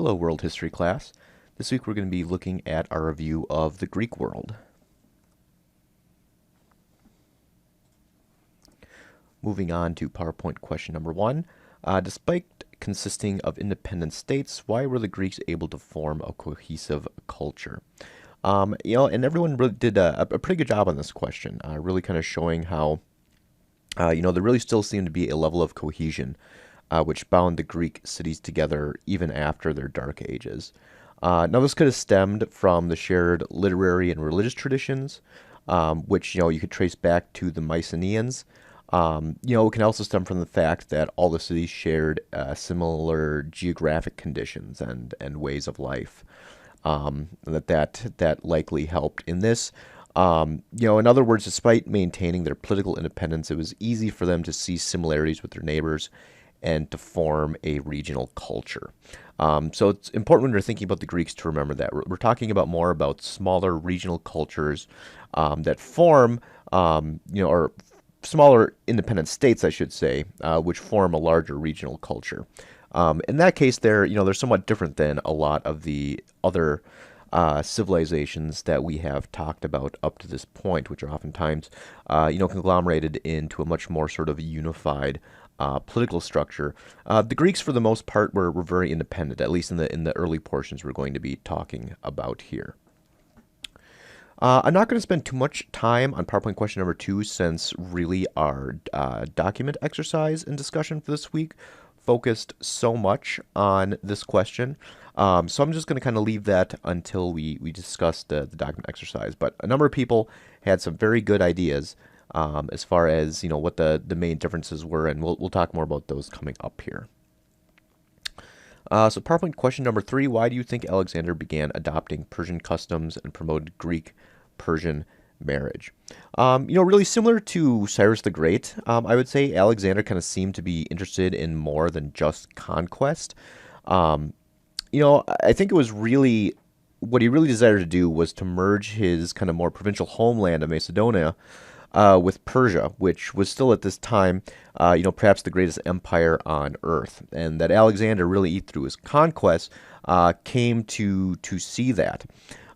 Hello, World History class. This week we're going to be looking at our review of the Greek world. Moving on to PowerPoint question number 1. Despite consisting of independent states, why were the Greeks able to form a cohesive culture? And everyone really did a pretty good job on this question, really kind of showing how, there really still seemed to be a level of cohesion which bound the Greek cities together even after their dark ages. Now, this could have stemmed from the shared literary and religious traditions, which, you could trace back to the Mycenaeans. It can also stem from the fact that all the cities shared similar geographic conditions and ways of life. That likely helped in this. In other words, despite maintaining their political independence, it was easy for them to see similarities with their neighbors and to form a regional culture. So it's important when you're thinking about the Greeks to remember that. We're talking about more about smaller regional cultures that form, or smaller independent states, I should say, which form a larger regional culture. In that case, they're somewhat different than a lot of the other civilizations that we have talked about up to this point, which are oftentimes, conglomerated into a much more sort of unified political structure. The Greeks, for the most part, were very independent, at least in the early portions we're going to be talking about here. I'm not going to spend too much time on PowerPoint question number 2, since really our document exercise and discussion for this week focused so much on this question. So I'm just going to kind of leave that until we discuss the document exercise. But a number of people had some very good ideas as far as what the main differences were, and we'll talk more about those coming up here. So PowerPoint question number 3, why do you think Alexander began adopting Persian customs and promoted Greek-Persian marriage? Really similar to Cyrus the Great, I would say Alexander kind of seemed to be interested in more than just conquest. I think it was really, what he really desired to do was to merge his kind of more provincial homeland of Macedonia with Persia, which was still at this time, perhaps the greatest empire on earth, and that Alexander really, through his conquests, came to see that,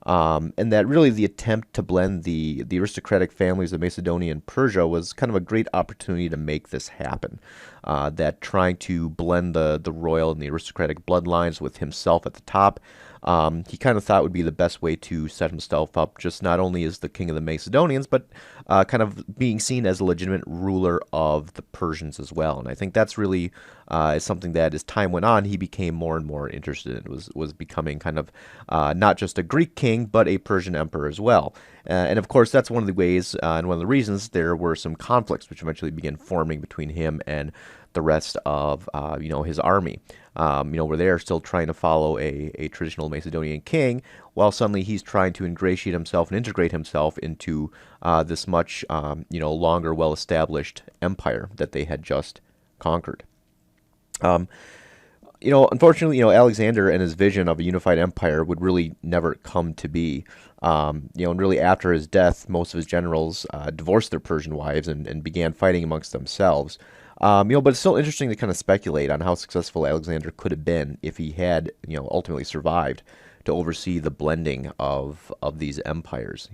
and that really the attempt to blend the aristocratic families of Macedonia and Persia was kind of a great opportunity to make this happen. That trying to blend the royal and the aristocratic bloodlines with himself at the top, he kind of thought would be the best way to set himself up, just not only as the king of the Macedonians, but kind of being seen as a legitimate ruler of the Persians as well. And I think that's really is something that, as time went on, he became more and more interested in. Was becoming kind of not just a Greek king, but a Persian emperor as well. And of course, that's one of the ways and one of the reasons there were some conflicts, which eventually began forming between him and the rest of his army. Where they're still trying to follow a traditional Macedonian king, while suddenly he's trying to ingratiate himself and integrate himself into this much longer, well-established empire that they had just conquered. Unfortunately, Alexander and his vision of a unified empire would really never come to be. And really after his death, most of his generals divorced their Persian wives and began fighting amongst themselves. But it's still interesting to kind of speculate on how successful Alexander could have been if he had, ultimately survived to oversee the blending of these empires.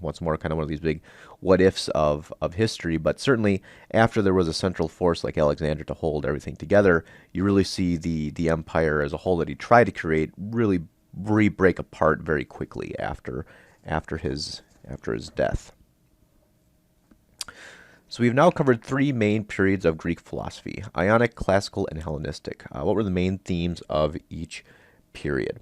Once more, kind of one of these big what-ifs of history, but certainly after there was a central force like Alexander to hold everything together, you really see the empire as a whole that he tried to create really break apart very quickly after his death. So we've now covered 3 main periods of Greek philosophy: Ionic, Classical, and Hellenistic. What were the main themes of each period?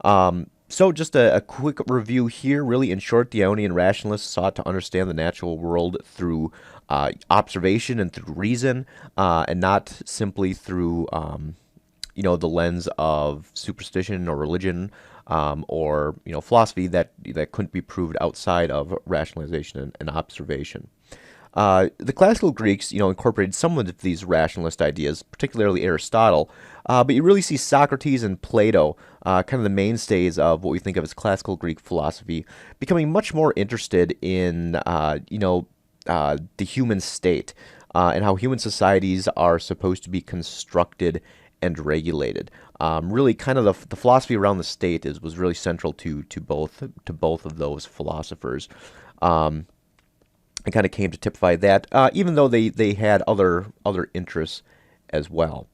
So just a quick review here. Really, in short, the Ionian rationalists sought to understand the natural world through observation and through reason, and not simply through the lens of superstition or religion, or philosophy that couldn't be proved outside of rationalization and observation. The classical Greeks, incorporated some of these rationalist ideas, particularly Aristotle, but you really see Socrates and Plato, kind of the mainstays of what we think of as classical Greek philosophy, becoming much more interested in, the human state, and how human societies are supposed to be constructed and regulated. Really, kind of the philosophy around the state was really central to both of those philosophers. Um, and kind of came to typify that, even though they had other interests as well.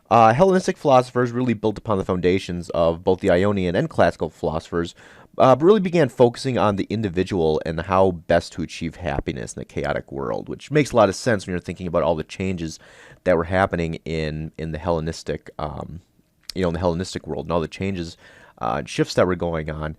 Hellenistic philosophers really built upon the foundations of both the Ionian and classical philosophers, but really began focusing on the individual and how best to achieve happiness in a chaotic world, which makes a lot of sense when you're thinking about all the changes that were happening in the Hellenistic, in the Hellenistic world, and all the changes and shifts that were going on.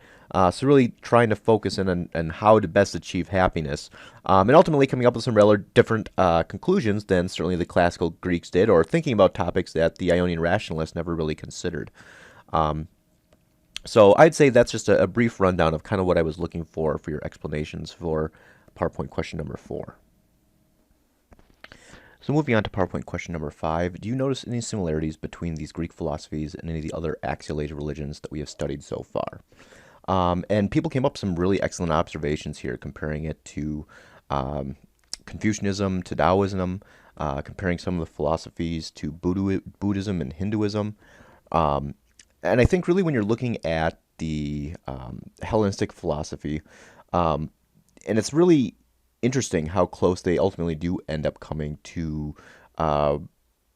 So really trying to focus in on how to best achieve happiness, and ultimately coming up with some rather different conclusions than certainly the classical Greeks did, or thinking about topics that the Ionian rationalists never really considered. Um, so I'd say that's just a brief rundown of kind of what I was looking for your explanations for PowerPoint question number 4. So moving on to PowerPoint question number 5, do you notice any similarities between these Greek philosophies and any of the other axial age religions that we have studied so far? And people came up with some really excellent observations here, comparing it to Confucianism, to Taoism, comparing some of the philosophies to Buddhism and Hinduism. And I think really when you're looking at the Hellenistic philosophy, and it's really interesting how close they ultimately do end up coming to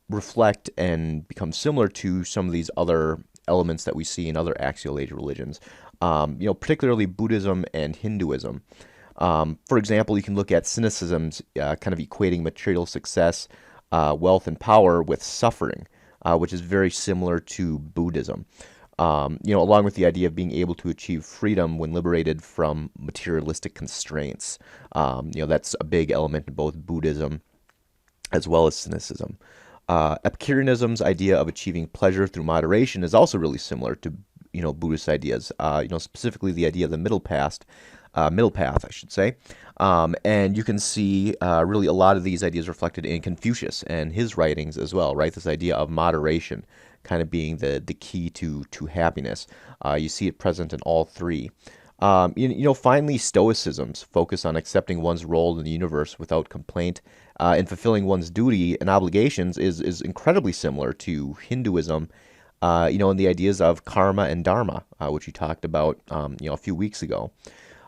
reflect and become similar to some of these other elements that we see in other axial age religions, particularly Buddhism and Hinduism. For example, you can look at cynicisms kind of equating material success, wealth, and power with suffering, which is very similar to Buddhism. Along with the idea of being able to achieve freedom when liberated from materialistic constraints. That's a big element in both Buddhism as well as cynicism. Epicureanism's idea of achieving pleasure through moderation is also really similar to Buddhist ideas. Specifically the idea of the middle path, I should say. And you can see really a lot of these ideas reflected in Confucius and his writings as well, right? This idea of moderation kind of being the key to happiness. You see it present in all three. Finally, Stoicism's focus on accepting one's role in the universe without complaint and fulfilling one's duty and obligations is incredibly similar to Hinduism, and the ideas of karma and dharma, which we talked about, a few weeks ago.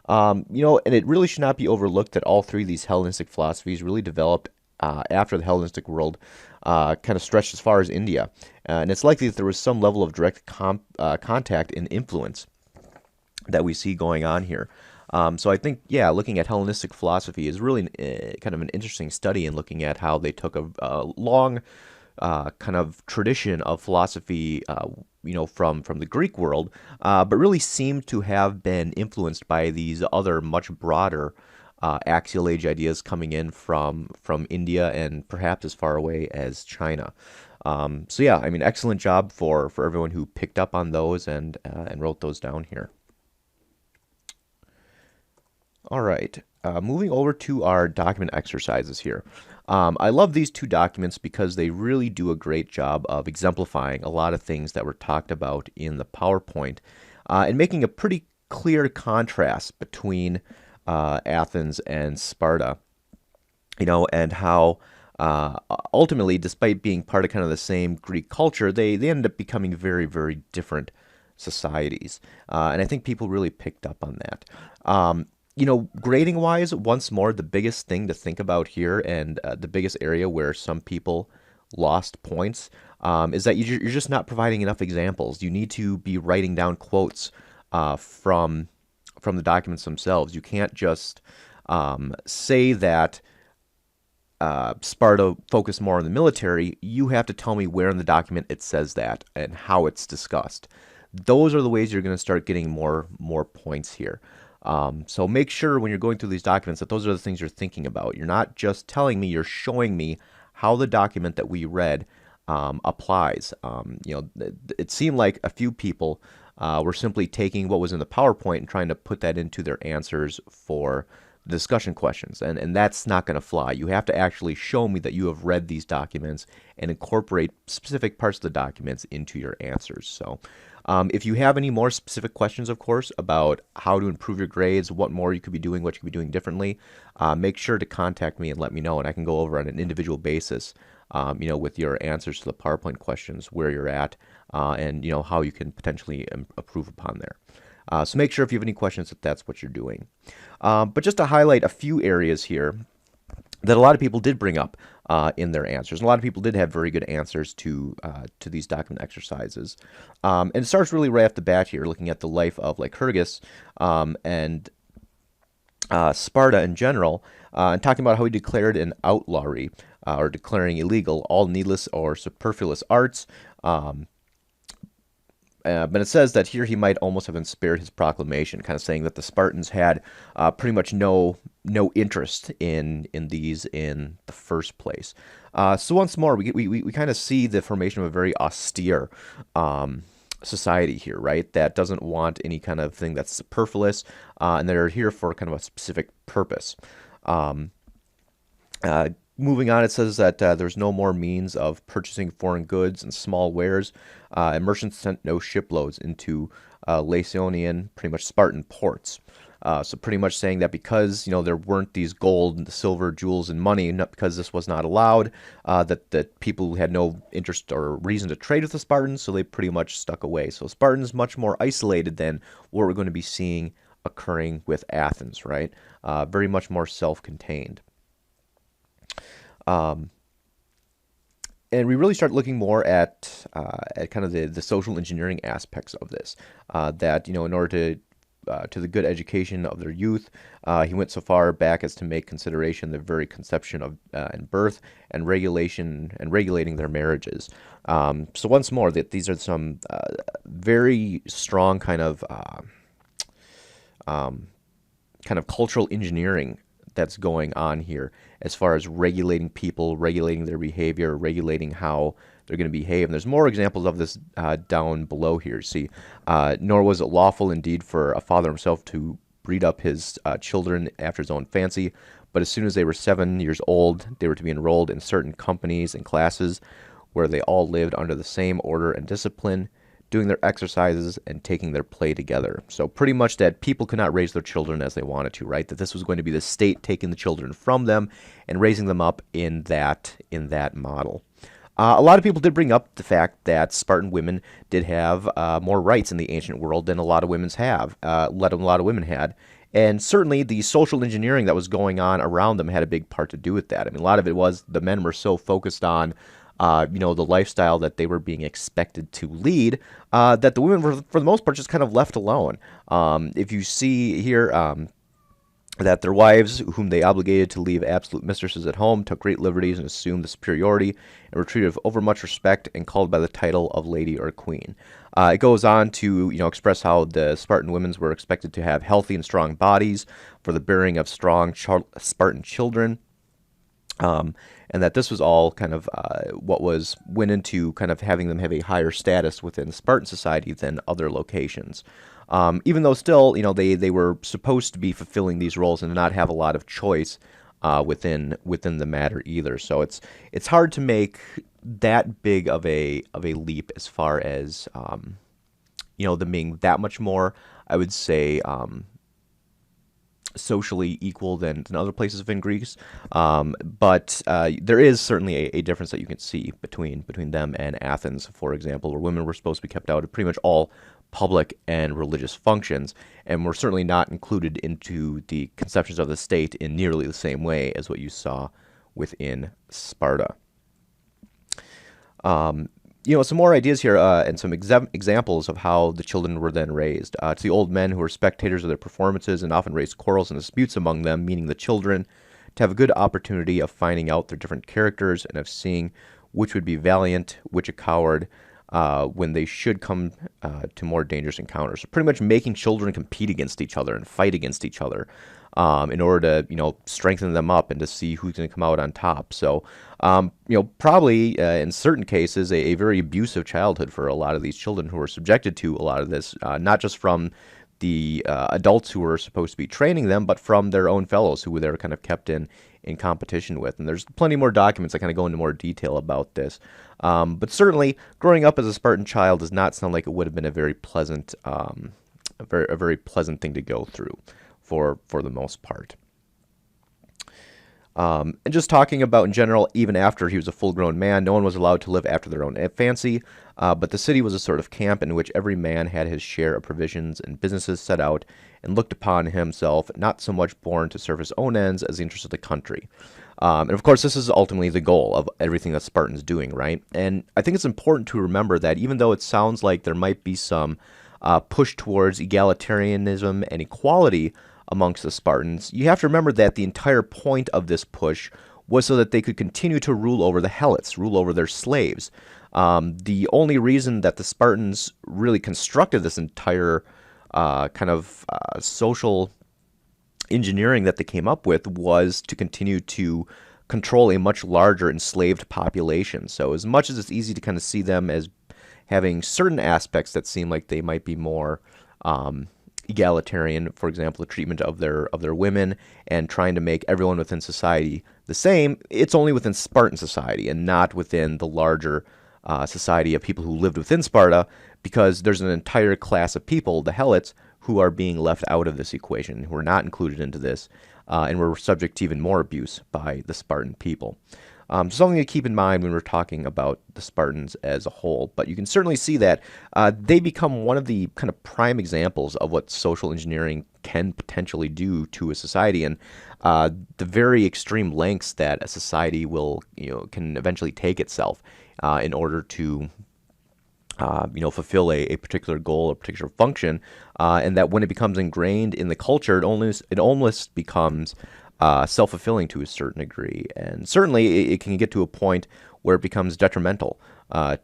And it really should not be overlooked that all three of these Hellenistic philosophies really developed after the Hellenistic world kind of stretched as far as India. And it's likely that there was some level of direct contact and influence that we see going on here. So I think, looking at Hellenistic philosophy is really kind of an interesting study in looking at how they took a long kind of tradition of philosophy, from the Greek world, but really seemed to have been influenced by these other much broader axial age ideas coming in from India and perhaps as far away as China. Excellent job for everyone who picked up on those and wrote those down here. All right, moving over to our document exercises here. I love these two documents because they really do a great job of exemplifying a lot of things that were talked about in the PowerPoint and making a pretty clear contrast between Athens and Sparta, and how ultimately, despite being part of kind of the same Greek culture, they ended up becoming very, very different societies. And I think people really picked up on that. Grading wise, once more, the biggest thing to think about here and the biggest area where some people lost points is that you're just not providing enough examples. You need to be writing down quotes from the documents themselves. You can't just say that Sparta focused more on the military. You have to tell me where in the document it says that and how it's discussed. Those are the ways you're going to start getting more points here. So make sure when you're going through these documents that those are the things you're thinking about. You're not just telling me, you're showing me how the document that we read applies. It seemed like a few people were simply taking what was in the PowerPoint and trying to put that into their answers for the discussion questions. And that's not going to fly. You have to actually show me that you have read these documents and incorporate specific parts of the documents into your answers. So if you have any more specific questions, of course, about how to improve your grades, what more you could be doing, what you could be doing differently, make sure to contact me and let me know, and I can go over on an individual basis with your answers to the PowerPoint questions, where you're at, and how you can potentially improve upon there. So make sure if you have any questions that that's what you're doing. But just to highlight a few areas here that a lot of people did bring up in their answers. And a lot of people did have very good answers to these document exercises. And it starts really right off the bat here, looking at the life of Lycurgus and Sparta in general, and talking about how he declared an outlawry, or declaring illegal all needless or superfluous arts. But it says that here he might almost have been spared his proclamation, kind of saying that the Spartans had pretty much no interest in these in the first place. So once more, we kind of see the formation of a very austere society here, right? That doesn't want any kind of thing that's superfluous, and they're here for kind of a specific purpose. Moving on, it says that there's no more means of purchasing foreign goods and small wares, and merchants sent no shiploads into Lacedaemonian, pretty much Spartan ports. So pretty much saying that because there weren't these gold, silver, jewels, and money, not because this was not allowed, that people had no interest or reason to trade with the Spartans, so they pretty much stuck away. So Spartans much more isolated than what we're going to be seeing occurring with Athens, right? Very much more self-contained. And we really start looking more at kind of the social engineering aspects of this. That in order to the good education of their youth, he went so far back as to make consideration the very conception of and birth and regulating their marriages. So once more, that these are some very strong kind of cultural engineering that's going on here as far as regulating people, regulating their behavior, regulating how they're going to behave. And there's more examples of this down below here. See, nor was it lawful indeed for a father himself to breed up his children after his own fancy, but as soon as they were 7 years old, they were to be enrolled in certain companies and classes where they all lived under the same order and discipline, doing their exercises and taking their play together. So pretty much that people could not raise their children as they wanted to, right? That this was going to be the state taking the children from them and raising them up in that model. A lot of people did bring up the fact that Spartan women did have more rights in the ancient world than a lot of women had. And certainly the social engineering that was going on around them had a big part to do with that. I mean, a lot of it was the men were so focused on the lifestyle that they were being expected to lead, that the women were, for the most part, just kind of left alone. If you see here that their wives, whom they obligated to leave absolute mistresses at home, took great liberties and assumed the superiority, and were treated with overmuch respect and called by the title of lady or queen. It goes on to express how the Spartan women were expected to have healthy and strong bodies for the bearing of strong Spartan children. And that this was all kind of what went into kind of having them have a higher status within Spartan society than other locations. Even though still, they were supposed to be fulfilling these roles and not have a lot of choice within the matter either. So it's hard to make that big of a leap as far as them being that much more, I would say, socially equal than other places within Greece, but there is certainly a difference that you can see between them and Athens, for example, where women were supposed to be kept out of pretty much all public and religious functions, and were certainly not included into the conceptions of the state in nearly the same way as what you saw within Sparta. Some more ideas here and some examples of how the children were then raised. To the old men who were spectators of their performances and often raised quarrels and disputes among them, meaning the children, to have a good opportunity of finding out their different characters and of seeing which would be valiant, which a coward, when they should come to more dangerous encounters. So pretty much making children compete against each other and fight against each other in order to, strengthen them up and to see who's going to come out on top. So, probably in certain cases, a very abusive childhood for a lot of these children who were subjected to a lot of this, not just from the adults who were supposed to be training them, but from their own fellows who they were kind of kept in competition with. And there's plenty more documents that kind of go into more detail about this. But certainly, growing up as a Spartan child does not sound like it would have been a very pleasant, a very pleasant thing to go through for the most part. And just talking about in general, even after he was a full-grown man, no one was allowed to live after their own fancy. But the city was a sort of camp in which every man had his share of provisions and businesses set out, and looked upon himself not so much born to serve his own ends as the interests of the country. And of course, this is ultimately the goal of everything that Spartan's doing, right? And I think it's important to remember that even though it sounds like there might be some push towards egalitarianism and equality amongst the Spartans, you have to remember that the entire point of this push was so that they could continue to rule over the Helots, rule over their slaves. The only reason that the Spartans really constructed this entire social engineering that they came up with was to continue to control a much larger enslaved population. So as much as it's easy to kind of see them as having certain aspects that seem like they might be more egalitarian, for example, the treatment of their women and trying to make everyone within society the same, it's only within Spartan society and not within the larger society of people who lived within Sparta, because there's an entire class of people, the Helots, who are being left out of this equation, who are not included into this, and were subject to even more abuse by the Spartan people. So something to keep in mind when we're talking about the Spartans as a whole. But you can certainly see that they become one of the kind of prime examples of what social engineering can potentially do to a society, and the very extreme lengths that a society can eventually take itself in order to fulfill a particular goal or particular function, and that when it becomes ingrained in the culture, it almost becomes self-fulfilling to a certain degree. And certainly it can get to a point where it becomes detrimental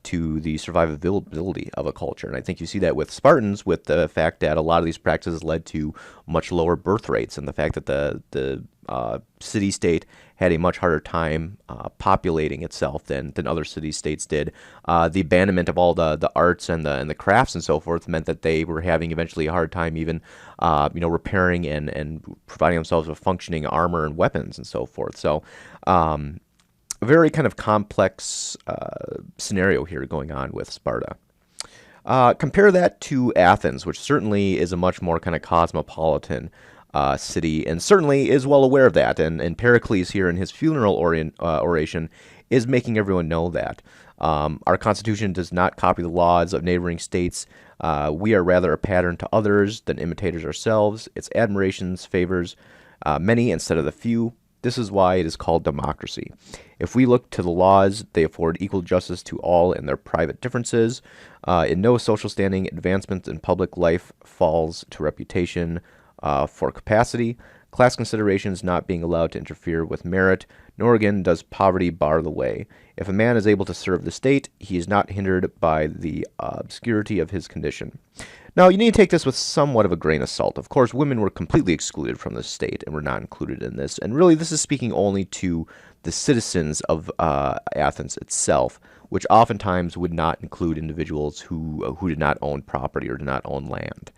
to the survivability of a culture. And I think you see that with Spartans, with the fact that a lot of these practices led to much lower birth rates, and the fact that the city-state had a much harder time populating itself than other city-states did. The abandonment of all the arts and the crafts and so forth meant that they were having eventually a hard time even repairing and providing themselves with functioning armor and weapons and so forth. So a very kind of complex scenario here going on with Sparta. Compare that to Athens, which certainly is a much more kind of cosmopolitan city, and certainly is well aware of that. And Pericles here in his funeral oration is making everyone know that. Our Constitution does not copy the laws of neighboring states. We are rather a pattern to others than imitators ourselves. Its admirations favors many instead of the few. This is why it is called democracy. If we look to the laws, they afford equal justice to all in their private differences. In no social standing, advancement in public life falls to reputation for capacity. Class considerations not being allowed to interfere with merit, nor again does poverty bar the way. If a man is able to serve the state, he is not hindered by the obscurity of his condition. Now, you need to take this with somewhat of a grain of salt. Of course, women were completely excluded from the state and were not included in this. And really, this is speaking only to the citizens of Athens itself, which oftentimes would not include individuals who did not own property or did not own land.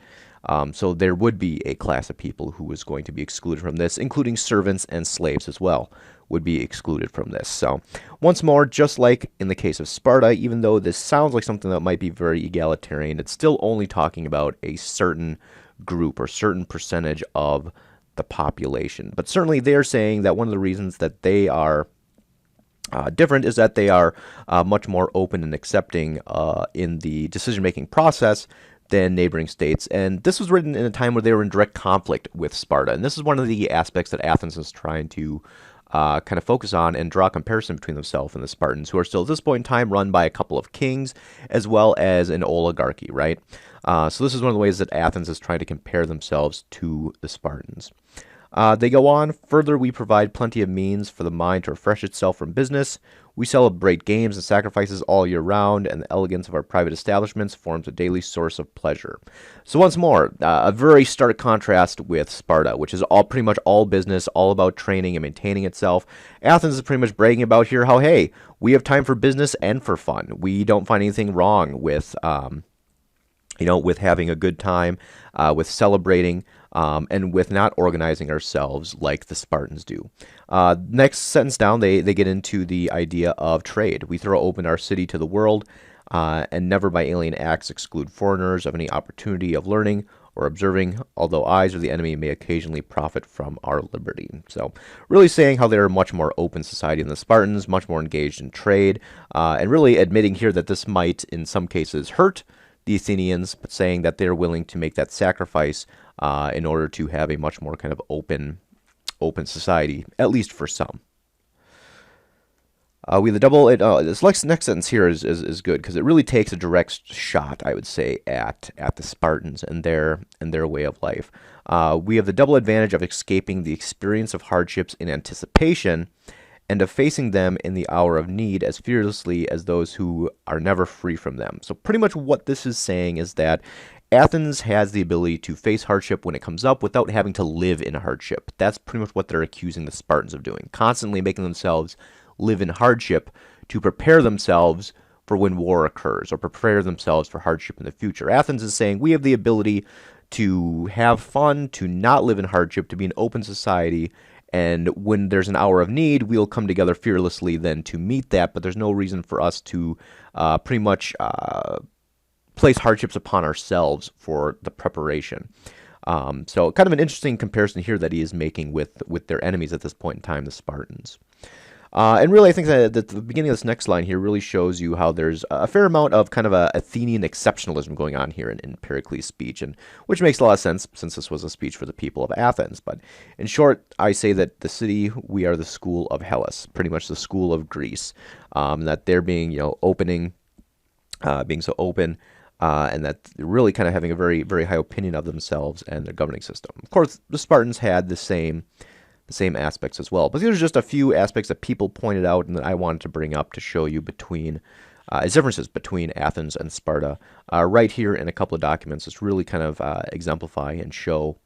So there would be a class of people who was going to be excluded from this, including servants and slaves as well, would be excluded from this. So once more, just like in the case of Sparta, even though this sounds like something that might be very egalitarian, it's still only talking about a certain group or certain percentage of the population. But certainly they're saying that one of the reasons that they are different is that they are much more open and accepting in the decision-making process than neighboring states. And this was written in a time where they were in direct conflict with Sparta. And this is one of the aspects that Athens is trying to kind of focus on and draw a comparison between themselves and the Spartans, who are still at this point in time run by a couple of kings as well as an oligarchy, right? So this is one of the ways that Athens is trying to compare themselves to the Spartans. They go on, further, we provide plenty of means for the mind to refresh itself from business. We celebrate games and sacrifices all year round, and the elegance of our private establishments forms a daily source of pleasure. So once more, a very stark contrast with Sparta, which is pretty much all business, all about training and maintaining itself. Athens is pretty much bragging about here how, hey, we have time for business and for fun. We don't find anything wrong with with having a good time, with celebrating, and with not organizing ourselves like the Spartans do. Next sentence down, they get into the idea of trade. We throw open our city to the world, and never by alien acts exclude foreigners of any opportunity of learning or observing, although eyes of the enemy may occasionally profit from our liberty. So, really saying how they're a much more open society than the Spartans, much more engaged in trade, and really admitting here that this might, in some cases, hurt the Athenians, but saying that they're willing to make that sacrifice in order to have a much more kind of open society, at least for some. We have the double. This next sentence here is good because it really takes a direct shot, I would say, at the Spartans and their way of life. We have the double advantage of escaping the experience of hardships in anticipation, and of facing them in the hour of need as fearlessly as those who are never free from them. So pretty much what this is saying is that Athens has the ability to face hardship when it comes up without having to live in hardship. That's pretty much what they're accusing the Spartans of doing, constantly making themselves live in hardship to prepare themselves for when war occurs or prepare themselves for hardship in the future. Athens is saying we have the ability to have fun, to not live in hardship, to be an open society, and when there's an hour of need, we'll come together fearlessly then to meet that, but there's no reason for us to pretty much place hardships upon ourselves for the preparation. So kind of an interesting comparison here that he is making with their enemies at this point in time, the Spartans. And really, I think that the beginning of this next line here really shows you how there's a fair amount of kind of a Athenian exceptionalism going on here in Pericles' speech, and which makes a lot of sense since this was a speech for the people of Athens. But in short, I say that the city, we are the school of Hellas, pretty much the school of Greece, that they're being, being so open, and that they're really kind of having a very, very high opinion of themselves and their governing system. Of course, the Spartans had the same aspects as well. But these are just a few aspects that people pointed out and that I wanted to bring up to show you between differences between Athens and Sparta right here in a couple of documents. Just really kind of exemplify and show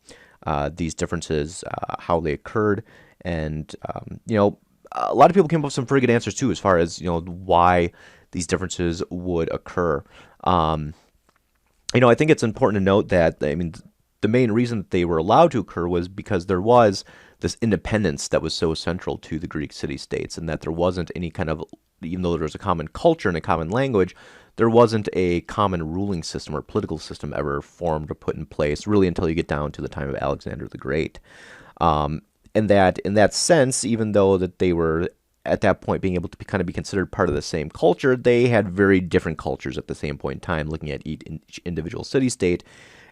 these differences, how they occurred, and a lot of people came up with some pretty good answers too, as far as why these differences would occur. I think it's important to note that the main reason that they were allowed to occur was because there was this independence that was so central to the Greek city-states, and that there wasn't any kind of, even though there was a common culture and a common language, there wasn't a common ruling system or political system ever formed or put in place, really until you get down to the time of Alexander the Great. And that, in that sense, even though that they were at that point being able to kind of be considered part of the same culture, they had very different cultures at the same point in time, looking at each individual city-state.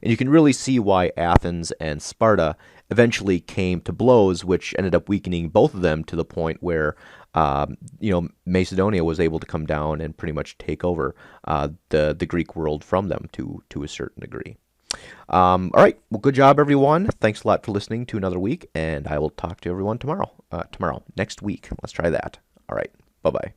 And you can really see why Athens and Sparta eventually came to blows, which ended up weakening both of them to the point where, Macedonia was able to come down and pretty much take over the Greek world from them to a certain degree. All right. Well, good job, everyone. Thanks a lot for listening to another week, and I will talk to everyone tomorrow. Next week. Let's try that. All right. Bye-bye.